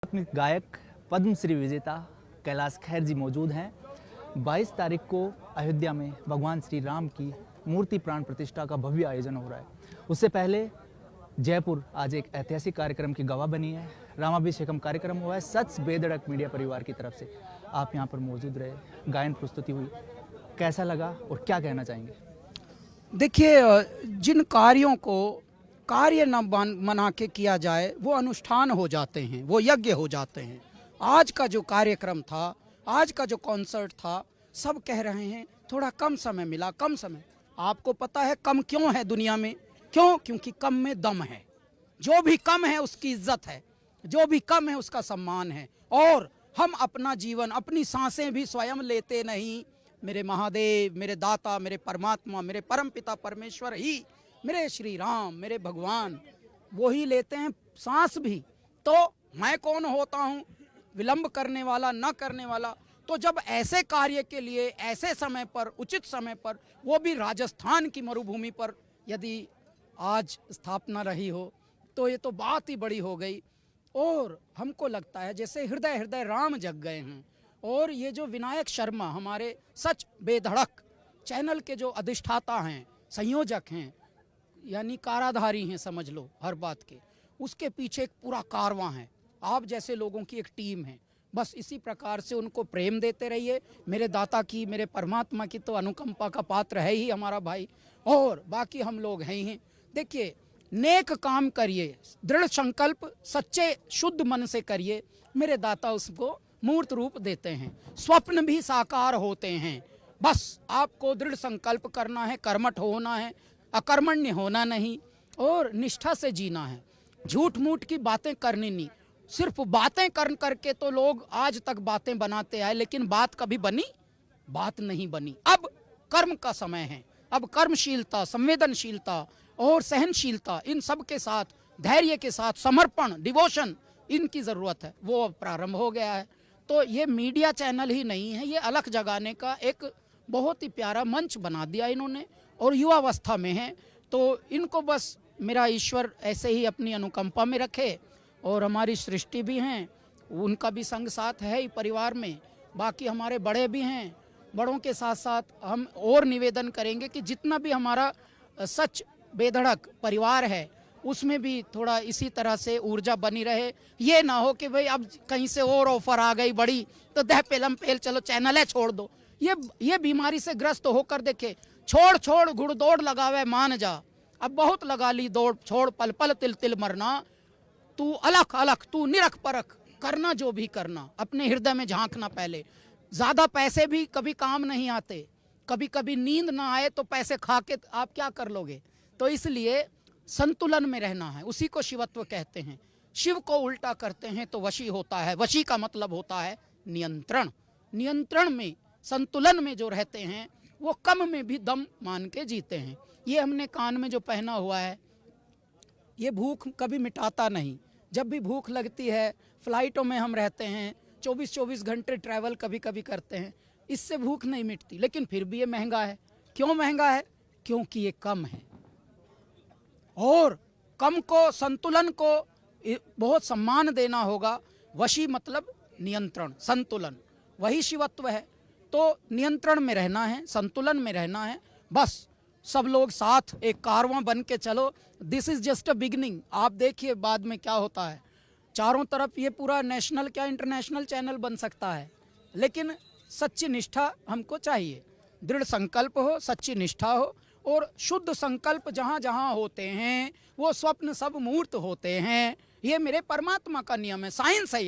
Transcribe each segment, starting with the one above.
अपने गायक पद्मश्री विजेता कैलाश खेर जी मौजूद हैं। 22 तारीख को अयोध्या में भगवान श्री राम की मूर्ति प्राण प्रतिष्ठा का भव्य आयोजन हो रहा है। उससे पहले जयपुर आज एक ऐतिहासिक कार्यक्रम की गवाह बनी है। रामाभिषेकम कार्यक्रम हुआ है सच बेधड़क मीडिया परिवार की तरफ से। आप यहाँ पर मौजूद रहे, गायन प्रस्तुति हुई, कैसा लगा और क्या कहना चाहेंगे? देखिए, जिन कार्यों को कार्य न मना के किया जाए वो अनुष्ठान हो जाते हैं, वो यज्ञ हो जाते हैं। आज का जो कार्यक्रम था, आज का जो कॉन्सर्ट था, सब कह रहे हैं थोड़ा कम समय मिला, कम समय। आपको पता है कम क्यों है दुनिया में? क्यों? क्योंकि कम में दम है। जो भी कम है उसकी इज्जत है, जो भी कम है उसका सम्मान है। और हम अपना जीवन, अपनी सांसें भी स्वयं लेते नहीं। मेरे महादेव, मेरे दाता, मेरे परमात्मा, मेरे परमपिता परमेश्वर ही, मेरे श्री राम, मेरे भगवान, वो ही लेते हैं सांस भी। तो मैं कौन होता हूँ विलंब करने वाला, न करने वाला? तो जब ऐसे कार्य के लिए ऐसे समय पर, उचित समय पर, वो भी राजस्थान की मरुभूमि पर यदि आज स्थापना रही हो तो ये तो बात ही बड़ी हो गई। और हमको लगता है जैसे हृदय हृदय राम जग गए हैं। और ये जो विनायक शर्मा हमारे सच बेधड़क चैनल के जो अधिष्ठाता हैं, संयोजक हैं, यानी काराधारी हैं, समझ लो हर बात के, उसके पीछे एक पूरा कारवां है। आप जैसे लोगों की एक टीम है। बस इसी प्रकार से उनको प्रेम देते रहिए। मेरे दाता की, मेरे परमात्मा की तो अनुकंपा का पात्र है ही हमारा भाई, और बाकी हम लोग हैं ही। देखिए, नेक काम करिए, दृढ़ संकल्प सच्चे शुद्ध मन से करिए, मेरे दाता उसको मूर्त रूप देते हैं। स्वप्न भी साकार होते हैं। बस आपको दृढ़ संकल्प करना है, कर्मठ होना है, अकर्मण्य होना नहीं, और निष्ठा से जीना है। झूठ मूठ की बातें करनी नहीं। सिर्फ बातें करके तो लोग आज तक बातें बनाते आए, लेकिन बात कभी बनी? बात नहीं बनी। अब कर्म का समय है। अब कर्मशीलता, संवेदनशीलता और सहनशीलता, इन सब के साथ, धैर्य के साथ, समर्पण, डिवोशन, इनकी ज़रूरत है। वो अब प्रारंभ हो गया है। तो ये मीडिया चैनल ही नहीं है, ये अलख जगाने का एक बहुत ही प्यारा मंच बना दिया इन्होंने, और युवावस्था में है। तो इनको बस मेरा ईश्वर ऐसे ही अपनी अनुकंपा में रखे। और हमारी सृष्टि भी हैं, उनका भी संग साथ है ही परिवार में। बाकी हमारे बड़े भी हैं, बड़ों के साथ साथ हम और निवेदन करेंगे कि जितना भी हमारा सच बेधड़क परिवार है उसमें भी थोड़ा इसी तरह से ऊर्जा बनी रहे। ये ना हो कि भाई अब कहीं से और ऑफर आ गई बड़ी तो दह पेलम पेल चलो चैनल है छोड़ दो। ये बीमारी से ग्रस्त होकर देखे, छोड़ छोड़ घुड़दौड़ लगावे मान जा, अब बहुत लगा ली दौड़, छोड़ पल पल तिल तिल मरना। तू अलख अलख, तू निरख परख, करना जो भी करना, अपने हृदय में झांकना। पहले ज्यादा पैसे भी कभी काम नहीं आते, कभी कभी नींद ना आए तो पैसे खा के आप क्या कर लोगे? तो इसलिए संतुलन में रहना है, उसी को शिवत्व कहते हैं। शिव को उल्टा करते हैं तो वशी होता है। वशी का मतलब होता है नियंत्रण। नियंत्रण में, संतुलन में जो रहते हैं वो कम में भी दम मान के जीते हैं। ये हमने कान में जो पहना हुआ है, ये भूख कभी मिटाता नहीं। जब भी भूख लगती है, फ्लाइटों में हम रहते हैं, 24-24 घंटे ट्रैवल कभी कभी करते हैं, इससे भूख नहीं मिटती। लेकिन फिर भी ये महंगा है। क्यों महंगा है? क्योंकि ये कम है। और कम को, संतुलन को बहुत सम्मान देना होगा। वशी मतलब नियंत्रण, संतुलन, वही शिवत्व है। तो नियंत्रण में रहना है, संतुलन में रहना है। बस सब लोग साथ एक कारवां बन के चलो। This is just a beginning. आप देखिए बाद में क्या होता है। चारों तरफ ये पूरा नेशनल क्या इंटरनेशनल चैनल बन सकता है। लेकिन सच्ची निष्ठा हमको चाहिए, दृढ़ संकल्प हो, सच्ची निष्ठा हो, और शुद्ध संकल्प जहाँ जहाँ होते हैं वो स्वप्न सब मूर्त होते हैं। ये मेरे परमात्मा का नियम है, साइंस है,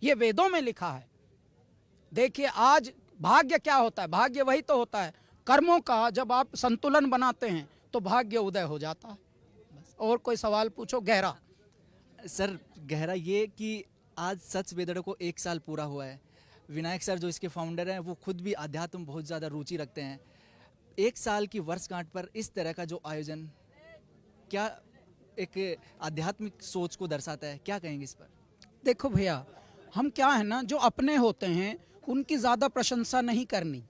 ये वेदों में लिखा है। देखिए, आज भाग्य क्या होता है? भाग्य वही तो होता है कर्मों का। जब आप संतुलन बनाते हैं तो भाग्य उदय हो जाता है। बस। और कोई सवाल पूछो गहरा। सर, गहरा ये कि आज सच बेधड़क को 1 साल पूरा हुआ है। विनायक सर जो इसके फाउंडर हैं वो खुद भी अध्यात्म में बहुत ज़्यादा रुचि रखते हैं। 1 साल की वर्षगांठ पर इस तरह का जो आयोजन, क्या एक आध्यात्मिक सोच को दर्शाता है? क्या कहेंगे इस पर? देखो भैया, हम क्या है ना, जो अपने होते हैं उनकी ज़्यादा प्रशंसा नहीं करनी,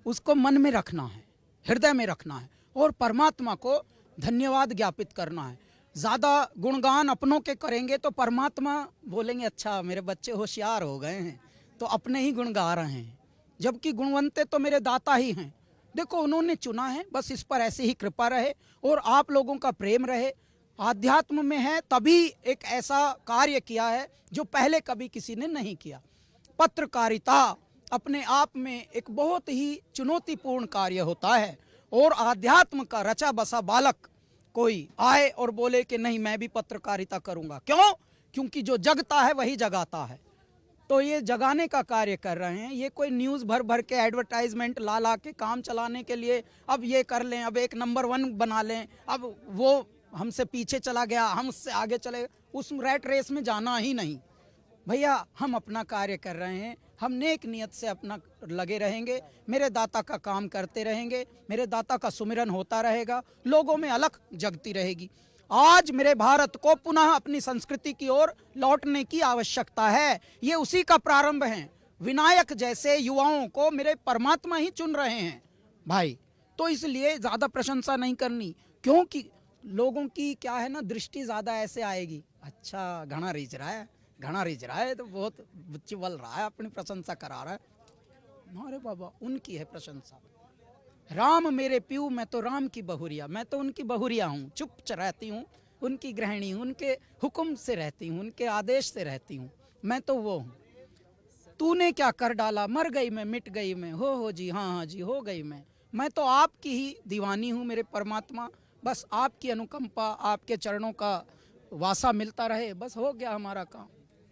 उसको मन में रखना है, हृदय में रखना है, और परमात्मा को धन्यवाद ज्ञापित करना है। ज़्यादा गुणगान अपनों के करेंगे तो परमात्मा बोलेंगे अच्छा मेरे बच्चे होशियार हो गए हैं, तो अपने ही गुण गा रहे हैं, जबकि गुणवंते तो मेरे दाता ही हैं। देखो उन्होंने चुना है, बस इस पर ऐसे ही कृपा रहे और आप लोगों का प्रेम रहे। आध्यात्म में है तभी एक ऐसा कार्य किया है जो पहले कभी किसी ने नहीं किया। पत्रकारिता अपने आप में एक बहुत ही चुनौतीपूर्ण कार्य होता है और आध्यात्म का रचा बसा बालक कोई आए और बोले कि नहीं मैं भी पत्रकारिता करूंगा, क्यों? क्योंकि जो जगता है वही जगाता है। तो ये जगाने का कार्य कर रहे हैं। ये कोई न्यूज़ भर भर के एडवर्टाइजमेंट ला ला के काम चलाने के लिए अब ये कर लें, अब एक नंबर 1 बना लें, अब वो हमसे पीछे चला गया हम उससे आगे चले, उस रैट रेस में जाना ही नहीं। भैया हम अपना कार्य कर रहे हैं, हम नेक नियत से अपना लगे रहेंगे, मेरे दाता का काम करते रहेंगे, मेरे दाता का सुमिरन होता रहेगा, लोगों में अलख जगती रहेगी। आज मेरे भारत को पुनः अपनी संस्कृति की ओर लौटने की आवश्यकता है। ये उसी का प्रारंभ है। विनायक जैसे युवाओं को मेरे परमात्मा ही चुन रहे हैं भाई। तो इसलिए ज़्यादा प्रशंसा नहीं करनी, क्योंकि लोगों की क्या है ना, दृष्टि ज़्यादा ऐसे आएगी, अच्छा घना रीझ रहा है, घना रीझ रहा है, तो बहुत बच्ची बल रहा है, अपनी प्रशंसा करा रहा है। अरे बाबा उनकी है प्रशंसा। राम मेरे प्यू, मैं तो राम की बहुरिया, मैं तो उनकी बहुरिया हूँ, चुप रहती हूँ, उनकी गृहिणी हूँ, उनके हुक्म से रहती हूँ, उनके आदेश से रहती हूँ, मैं तो वो हूँ। तूने क्या कर डाला, मर गई मैं, मिट गई मैं, हो जी, हाँ जी, हो गई मैं तो आपकी ही दीवानी हूँ मेरे परमात्मा। बस आपकी अनुकंपा, आपके चरणों का वासा मिलता रहे, बस हो गया हमारा काम।